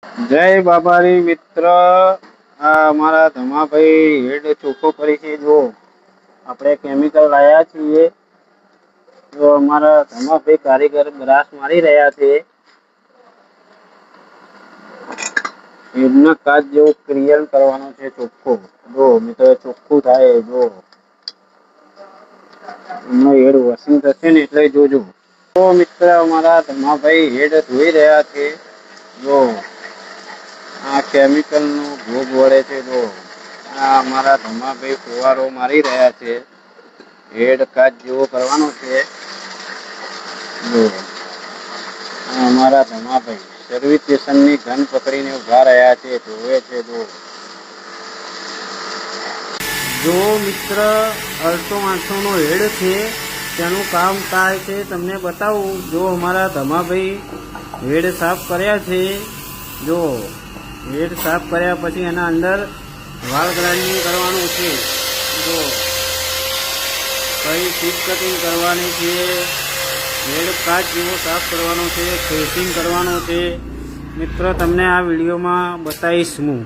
જય બાબારી મિત્ર, આ અમારા ધમાભાઈ હેડ ચોખ્ખો કરી છે. જો આપણે કેમિકલ લાયા છીએ, જો અમારા ધમાભાઈ કારીગર બ્રાસ મારી રહ્યા છે. હેડના કાચ જેવો ક્લિયર કરવાનો છે ચોખ્ખો. જો મિત્ર ચોખ્ખું થાય. જો એમનો હેડ વોશિંગ થશે ને એટલે જોજો. તો મિત્ર અમારા ધમાભાઈ હેડ ધોઈ રહ્યા છે. જો આ કેમિકલ નો ભોગ વળે છે. જો આ અમારા ધમાભાઈ ફુવારો મારી રહ્યા છે. હેડ કાચ જેવો કરવાનો છે. જો અમારા ધમાભાઈ સર્વિસ સ્ટેશન ની ગન પકડીને ઉભા રહ્યા છે, જોવે છે. જો મિત્ર અલ્ટો 800 નો હેડ છે, તેનું કામ થાય છે તમને બતાવું. જો અમારા ધમાભાઈ હેડ સાફ કર્યા છે. જો હેડ સાફ કર્યા પછી એના અંદર વાલ ગ્રાઇન્ડિંગ કરવાનું છે. જો કઈ ટીપ કટિંગ કરવાની છે, હેડ કાચ જેવો સાફ કરવાનો છે, ફેસિંગ કરવાનો છે. મિત્ર તમને આ વિડીયોમાં બતાવીશ હું.